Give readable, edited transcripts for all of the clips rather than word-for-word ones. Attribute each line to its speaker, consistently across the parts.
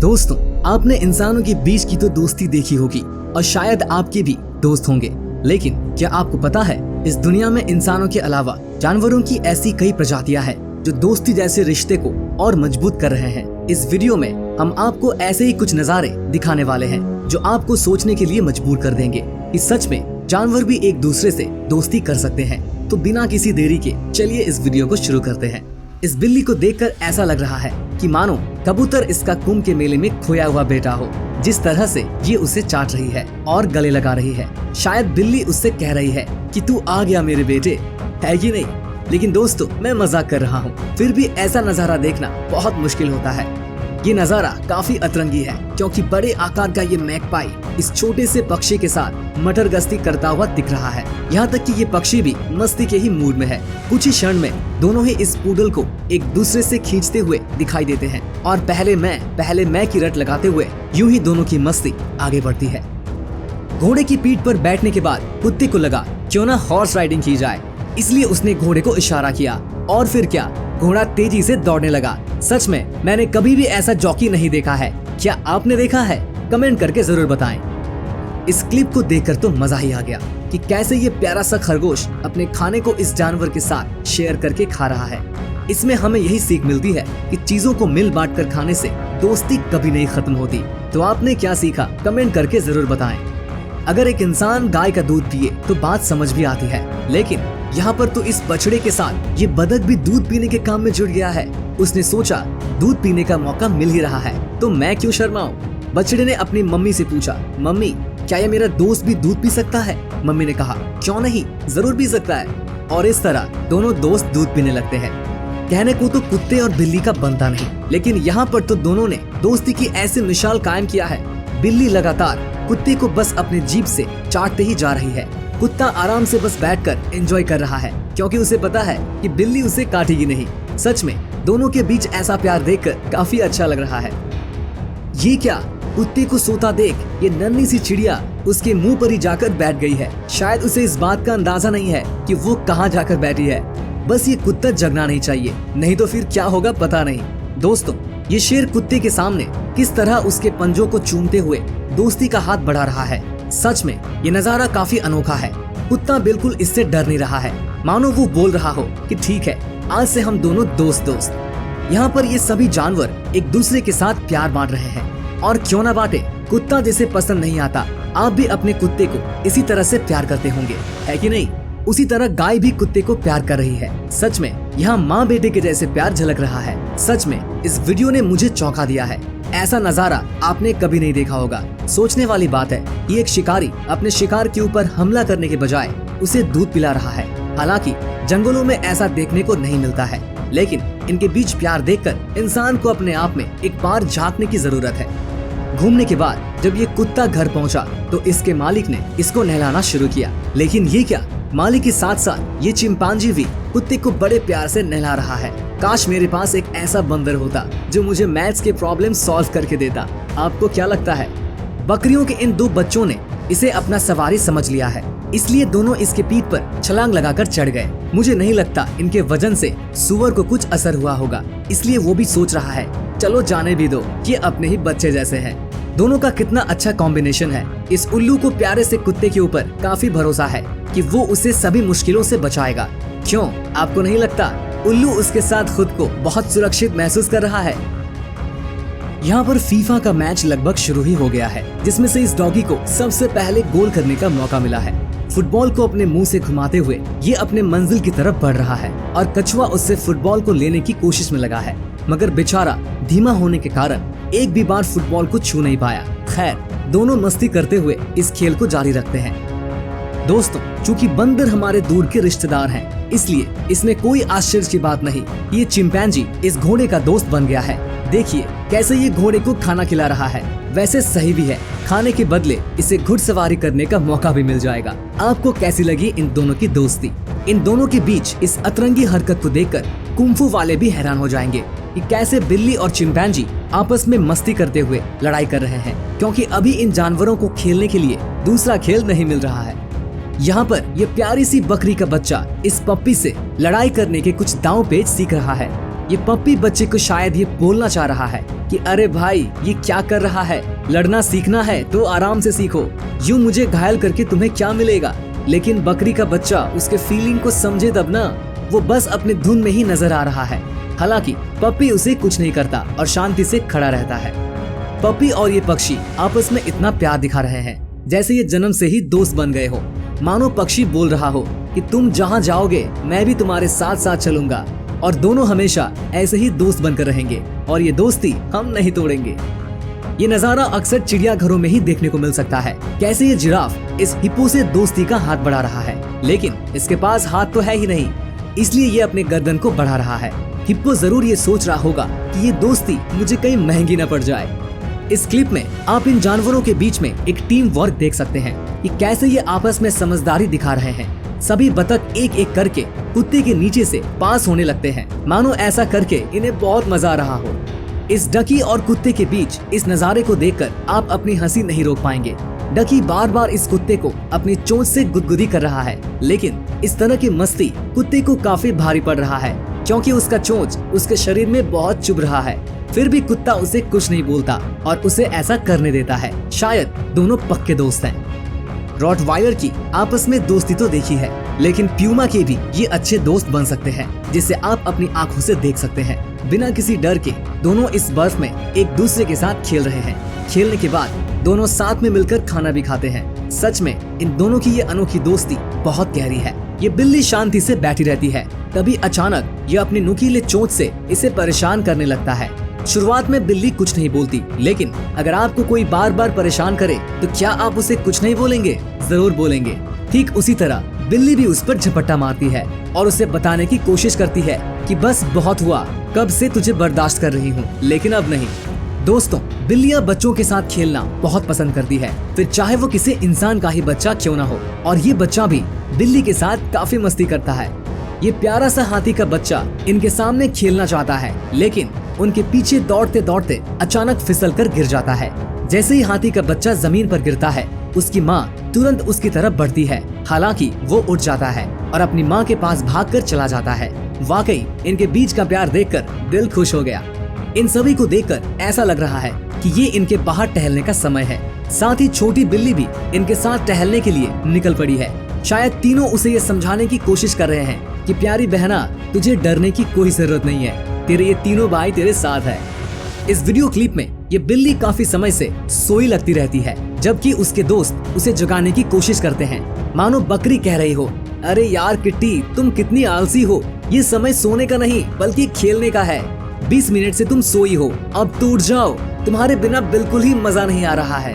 Speaker 1: दोस्तों, आपने इंसानों के बीच की तो दोस्ती देखी होगी और शायद आपके भी दोस्त होंगे, लेकिन क्या आपको पता है इस दुनिया में इंसानों के अलावा जानवरों की ऐसी कई प्रजातियां हैं जो दोस्ती जैसे रिश्ते को और मजबूत कर रहे हैं। इस वीडियो में हम आपको ऐसे ही कुछ नज़ारे दिखाने वाले हैं जो आपको सोचने के लिए मजबूर कर देंगे कि सच में जानवर भी एक दूसरे से दोस्ती कर सकते हैं। तो बिना किसी देरी के चलिए इस वीडियो को शुरू करते हैं। इस बिल्ली को देखकर ऐसा लग रहा है कि मानो कबूतर इसका कुंभ के मेले में खोया हुआ बेटा हो। जिस तरह से ये उसे चाट रही है और गले लगा रही है, शायद बिल्ली उससे कह रही है कि तू आ गया मेरे बेटे, है कि नहीं। लेकिन दोस्तों, मैं मजाक कर रहा हूँ, फिर भी ऐसा नजारा देखना बहुत मुश्किल होता है। ये नजारा काफी अतरंगी है क्योंकि बड़े आकार का ये मैगपाई इस छोटे से पक्षी के साथ मटर गश्ती करता हुआ दिख रहा है। यहाँ तक कि ये पक्षी भी मस्ती के ही मूड में है। कुछ ही क्षण में दोनों ही इस पूडल को एक दूसरे से खींचते हुए दिखाई देते हैं और पहले मैं की रट लगाते हुए यूं ही दोनों की मस्ती आगे बढ़ती है। घोड़े की पीठ पर बैठने के बाद कुत्ते को लगा क्यों ना हॉर्स राइडिंग की जाए, इसलिए उसने घोड़े को इशारा किया और फिर क्या, घोड़ा तेजी से दौड़ने लगा। सच में मैंने कभी भी ऐसा जॉकी नहीं देखा है। क्या आपने देखा है? कमेंट करके जरूर बताएं। इस क्लिप को देखकर तो मजा ही आ गया कि कैसे ये प्यारा सा खरगोश अपने खाने को इस जानवर के साथ शेयर करके खा रहा है। इसमें हमें यही सीख मिलती है कि चीजों को मिल बांट कर खाने से दोस्ती कभी नहीं खत्म होती। तो आपने क्या सीखा? कमेंट करके जरूर बताएं। अगर एक इंसान गाय का दूध पिए तो बात समझ भी आती है, लेकिन यहाँ पर तो इस बछड़े के साथ ये बतख भी दूध पीने के काम में जुड़ गया है। उसने सोचा दूध पीने का मौका मिल ही रहा है तो मैं क्यों शर्माऊं। बछड़े ने अपनी मम्मी से पूछा, मम्मी क्या ये मेरा दोस्त भी दूध पी सकता है? मम्मी ने कहा, क्यों नहीं, जरूर पी सकता है। और इस तरह दोनों दोस्त दूध पीने लगते हैं। कहने को तो कुत्ते और बिल्ली का बनता नहीं, लेकिन यहाँ पर तो दोनों ने दोस्ती की ऐसी मिसाल कायम किया है। बिल्ली लगातार कुत्ते को बस अपने जीभ से चाटते ही जा रही है। कुत्ता आराम से बस बैठकर एंजॉय कर रहा है क्योंकि उसे पता है कि बिल्ली उसे काटेगी नहीं। सच में दोनों के बीच ऐसा प्यार देखकर काफी अच्छा लग रहा है। ये क्या, कुत्ते को सोता देख ये नन्ही सी चिड़िया उसके मुंह पर ही जाकर बैठ गई है। शायद उसे इस बात का अंदाजा नहीं है कि वो कहाँ जाकर बैठी है। बस ये कुत्ता जगना नहीं चाहिए, नहीं तो फिर क्या होगा पता नहीं। दोस्तों, ये शेर कुत्ते के सामने किस तरह उसके पंजों को चूमते हुए दोस्ती का हाथ बढ़ा रहा है। सच में ये नजारा काफी अनोखा है। कुत्ता बिल्कुल इससे डर नहीं रहा है, मानो वो बोल रहा हो कि ठीक है, आज से हम दोनों दोस्त। यहाँ पर ये सभी जानवर एक दूसरे के साथ प्यार बांट रहे हैं और क्यों ना बांटे। कुत्ता जिसे पसंद नहीं आता, आप भी अपने कुत्ते को इसी तरह से प्यार करते होंगे, है कि नहीं? उसी तरह गाय भी कुत्ते को प्यार कर रही है। सच में यहाँ माँ बेटे के जैसे प्यार झलक रहा है। सच में इस वीडियो ने मुझे चौंका दिया है। ऐसा नजारा आपने कभी नहीं देखा होगा। सोचने वाली बात है कि एक शिकारी अपने शिकार के ऊपर हमला करने के बजाय उसे दूध पिला रहा है। हालांकि जंगलों में ऐसा देखने को नहीं मिलता है, लेकिन इनके बीच प्यार देखकर इंसान को अपने आप में एक बार झांकने की जरूरत है। घूमने के बाद जब ये कुत्ता घर पहुंचा तो इसके मालिक ने इसको नहलाना शुरू किया। लेकिन ये क्या, मालिक के साथ साथ ये चिंपांजी भी कुत्ते को बड़े प्यार से नहला रहा है। काश मेरे पास एक ऐसा बंदर होता जो मुझे मैथ्स के प्रॉब्लम सॉल्व करके देता। आपको क्या लगता है? बकरियों के इन दो बच्चों ने इसे अपना सवारी समझ लिया है, इसलिए दोनों इसके पीठ पर छलांग लगाकर चढ़ गए। मुझे नहीं लगता इनके वजन से सुअर को कुछ असर हुआ होगा, इसलिए वो भी सोच रहा है चलो जाने भी दो, ये अपने ही बच्चे जैसे हैं। दोनों का कितना अच्छा कॉम्बिनेशन है। इस उल्लू को प्यारे से कुत्ते के ऊपर काफी भरोसा है कि वो उसे सभी मुश्किलों से बचाएगा। क्यों, आपको नहीं लगता? उल्लू उसके साथ खुद को बहुत सुरक्षित महसूस कर रहा है। यहाँ पर फीफा का मैच लगभग शुरू ही हो गया है, जिसमें से इस डॉगी को सबसे पहले गोल करने का मौका मिला है। फुटबॉल को अपने मुंह से घुमाते हुए ये अपने मंजिल की तरफ बढ़ रहा है और कछुआ उससे फुटबॉल को लेने की कोशिश में लगा है, मगर बेचारा धीमा होने के कारण एक भी बार फुटबॉल को छू नहीं पाया। खैर, दोनों मस्ती करते हुए इस खेल को जारी रखते हैं। दोस्तों, चूंकि बंदर हमारे दूर के रिश्तेदार हैं, इसलिए इसमें कोई आश्चर्य की बात नहीं। ये चिंपैंजी इस घोड़े का दोस्त बन गया है। देखिए कैसे ये घोड़े को खाना खिला रहा है। वैसे सही भी है, खाने के बदले इसे घुड़सवारी करने का मौका भी मिल जाएगा। आपको कैसी लगी इन दोनों की दोस्ती? इन दोनों के बीच इस अतरंगी हरकत को देखकर कुंफू वाले भी हैरान हो जाएंगे कि कैसे बिल्ली और चिंपैंजी आपस में मस्ती करते हुए लड़ाई कर रहे हैं, क्योंकि अभी इन जानवरों को खेलने के लिए दूसरा खेल नहीं मिल रहा है। यहाँ पर ये प्यारी सी बकरी का बच्चा इस पप्पी से लड़ाई करने के कुछ दांव पेच सीख रहा है। ये पप्पी बच्चे को शायद ये बोलना चाह रहा है कि अरे भाई ये क्या कर रहा है, लड़ना सीखना है तो आराम से सीखो, यूं मुझे घायल करके तुम्हें क्या मिलेगा। लेकिन बकरी का बच्चा उसके फीलिंग को समझे तब ना, वो बस अपने धुन में ही नजर आ रहा है। हालांकि पप्पी उसे कुछ नहीं करता और शांति से खड़ा रहता है। पप्पी और ये पक्षी आपस में इतना प्यार दिखा रहे हैं जैसे ये जन्म से ही दोस्त बन गए हो। मानो पक्षी बोल रहा हो कि तुम जहाँ जाओगे मैं भी तुम्हारे साथ साथ चलूंगा और दोनों हमेशा ऐसे ही दोस्त बनकर रहेंगे और ये दोस्ती हम नहीं तोड़ेंगे। ये नजारा अक्सर चिड़ियाघरों में ही देखने को मिल सकता है। कैसे ये जिराफ इस हिप्पो से दोस्ती का हाथ बढ़ा रहा है, लेकिन इसके पास हाथ तो है ही नहीं, इसलिए ये अपने गर्दन को बढ़ा रहा है। हिप्पो जरूर ये सोच रहा होगा कि ये दोस्ती मुझे कहीं महंगी न पड़ जाए। इस क्लिप में आप इन जानवरों के बीच में एक टीम वर्क देख सकते हैं कि कैसे ये आपस में समझदारी दिखा रहे हैं। सभी बतख एक एक करके कुत्ते के नीचे से पास होने लगते हैं, मानो ऐसा करके इन्हें बहुत मजा आ रहा हो। इस डकी और कुत्ते के बीच इस नजारे को देखकर आप अपनी हंसी नहीं रोक पाएंगे। डकी बार बार इस कुत्ते को अपनी चोंच से गुदगुदी कर रहा है, लेकिन इस तरह की मस्ती कुत्ते को काफी भारी पड़ रहा है क्योंकि उसका चोंच उसके शरीर में बहुत चुभ रहा है। फिर भी कुत्ता उसे कुछ नहीं बोलता और उसे ऐसा करने देता है। शायद दोनों पक्के दोस्त हैं। रॉटवाइलर की आपस में दोस्ती तो देखी है, लेकिन प्यूमा के भी ये अच्छे दोस्त बन सकते हैं जिसे आप अपनी आंखों से देख सकते हैं। बिना किसी डर के दोनों इस बर्फ में एक दूसरे के साथ खेल रहे हैं। खेलने के बाद दोनों साथ में मिलकर खाना भी खाते हैं। सच में इन दोनों की ये अनोखी दोस्ती बहुत गहरी है। ये बिल्ली शांति से बैठी रहती है, तभी अचानक ये अपनी नुकीले चोंच से इसे परेशान करने लगता है। शुरुआत में बिल्ली कुछ नहीं बोलती, लेकिन अगर आपको कोई बार बार परेशान करे तो क्या आप उसे कुछ नहीं बोलेंगे? जरूर बोलेंगे। ठीक उसी तरह बिल्ली भी उस पर झपट्टा मारती है और उसे बताने की कोशिश करती है कि बस बहुत हुआ, कब से तुझे बर्दाश्त कर रही हूँ, लेकिन अब नहीं। दोस्तों, बिल्लियाँ बच्चों के साथ खेलना बहुत पसंद करती है, फिर चाहे वो किसी इंसान का ही बच्चा क्यों ना हो। और ये बच्चा भी बिल्ली के साथ काफी मस्ती करता है। ये प्यारा सा हाथी का बच्चा इनके सामने खेलना चाहता है, लेकिन उनके पीछे दौड़ते दौड़ते अचानक फिसल कर गिर जाता है। जैसे ही हाथी का बच्चा जमीन पर गिरता है, उसकी माँ तुरंत उसकी तरफ बढ़ती है। हालांकि वो उठ जाता है और अपनी माँ के पास भागकर चला जाता है। वाकई इनके बीच का प्यार देखकर दिल खुश हो गया। इन सभी को देखकर ऐसा लग रहा है कि ये इनके बाहर टहलने का समय है। साथ ही छोटी बिल्ली भी इनके साथ टहलने के लिए निकल पड़ी है। शायद तीनों उसे ये समझाने की कोशिश कर रहे हैं कि प्यारी बहना, तुझे डरने की कोई जरूरत नहीं है, तेरे ये तीनों भाई तेरे साथ है। इस वीडियो क्लिप में ये बिल्ली काफी समय से सोई लगती रहती है, जबकि उसके दोस्त उसे जगाने की कोशिश करते हैं। मानो बकरी कह रही हो, अरे यार किट्टी, तुम कितनी आलसी हो, ये समय सोने का नहीं बल्कि खेलने का है। 20 मिनट से तुम सोई हो, अब तो उठ जाओ, तुम्हारे बिना बिल्कुल ही मजा नहीं आ रहा है।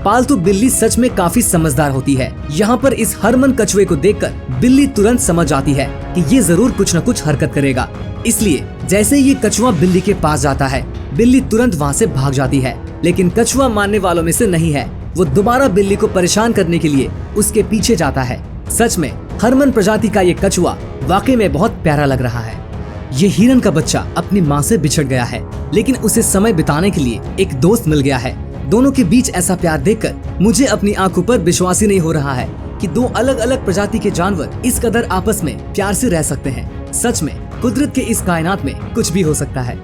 Speaker 1: पालतू बिल्ली सच में काफी समझदार होती है। यहाँ पर इस हरमन कछुए को देखकर बिल्ली तुरंत समझ जाती है कि ये जरूर कुछ न कुछ हरकत करेगा। इसलिए जैसे ये कछुआ बिल्ली के पास जाता है, बिल्ली तुरंत वहाँ से भाग जाती है। लेकिन कछुआ मानने वालों में से नहीं है। वो दोबारा बिल्ली को परेशान करने के लिए उसके पीछे जाता है। सच में हरमन प्रजाति का ये कछुआ वाकई में बहुत प्यारा लग रहा है। ये हिरन का बच्चा अपनी माँ से बिछड़ गया है, लेकिन उसे समय बिताने के लिए एक दोस्त मिल गया है। दोनों के बीच ऐसा प्यार देखकर मुझे अपनी आंखों पर विश्वास ही नहीं हो रहा है कि दो अलग अलग प्रजाति के जानवर इस कदर आपस में प्यार से रह सकते हैं। सच में कुदरत के इस कायनात में कुछ भी हो सकता है।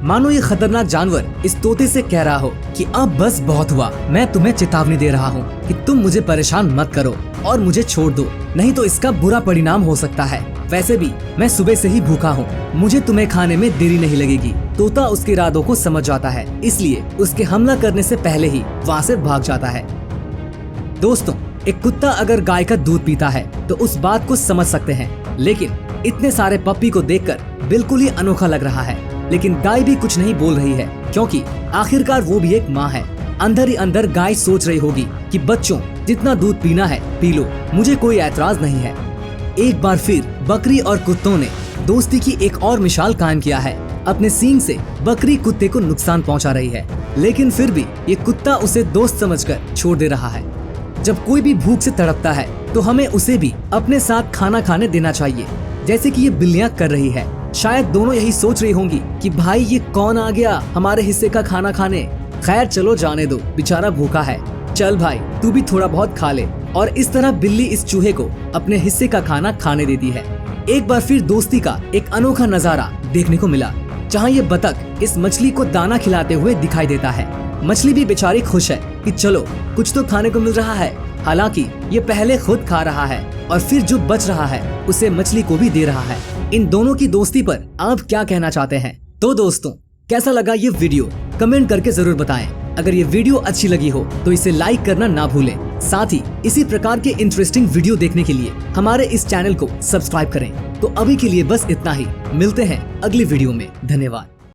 Speaker 1: मानो ये खतरनाक जानवर इस तोते से कह रहा हो कि अब बस बहुत हुआ, मैं तुम्हें चेतावनी दे रहा हूँ कि तुम मुझे परेशान मत करो और मुझे छोड़ दो, नहीं तो इसका बुरा परिणाम हो सकता है। वैसे भी मैं सुबह से ही भूखा हूँ, मुझे तुम्हें खाने में देरी नहीं लगेगी। तोता उसके इरादों को समझ जाता है, इसलिए उसके हमला करने से पहले ही वहाँ से भाग जाता है। दोस्तों, एक कुत्ता अगर गाय का दूध पीता है तो उस बात को समझ सकते हैं, लेकिन इतने सारे पप्पी को देखकर बिल्कुल ही अनोखा लग रहा है। लेकिन गाय भी कुछ नहीं बोल रही है, क्योंकि आखिरकार वो भी एक माँ है। अंदर ही अंदर गाय सोच रही होगी कि बच्चों, जितना दूध पीना है पी लो, मुझे कोई ऐतराज नहीं है। एक बार फिर बकरी और कुत्तों ने दोस्ती की एक और मिसाल कायम किया है। अपने सींग से बकरी कुत्ते को नुकसान पहुंचा रही है, लेकिन फिर भी ये कुत्ता उसे दोस्त समझकर छोड़ दे रहा है। जब कोई भी भूख से तड़पता है तो हमें उसे भी अपने साथ खाना खाने देना चाहिए, जैसे कि ये बिल्लियां कर रही है। शायद दोनों यही सोच रही होंगी कि भाई ये कौन आ गया हमारे हिस्से का खाना खाने। खैर चलो जाने दो, बेचारा भूखा है, चल भाई तू भी थोड़ा बहुत खा ले। और इस तरह बिल्ली इस चूहे को अपने हिस्से का खाना खाने देती है। एक बार फिर दोस्ती का एक अनोखा नजारा देखने को मिला। जहाँ ये बतख इस मछली को दाना खिलाते हुए दिखाई देता है। मछली भी बेचारी खुश है कि चलो कुछ तो खाने को मिल रहा है। हालांकि ये पहले खुद खा रहा है और फिर जो बच रहा है उसे मछली को भी दे रहा है। इन दोनों की दोस्ती पर आप क्या कहना चाहते हैं? तो दोस्तों, कैसा लगा ये वीडियो कमेंट करके जरूर बताएं। अगर ये वीडियो अच्छी लगी हो तो इसे लाइक करना ना भूलें। साथ ही इसी प्रकार के इंटरेस्टिंग वीडियो देखने के लिए हमारे इस चैनल को सब्सक्राइब करें। तो अभी के लिए बस इतना ही। मिलते हैं अगली वीडियो में। धन्यवाद।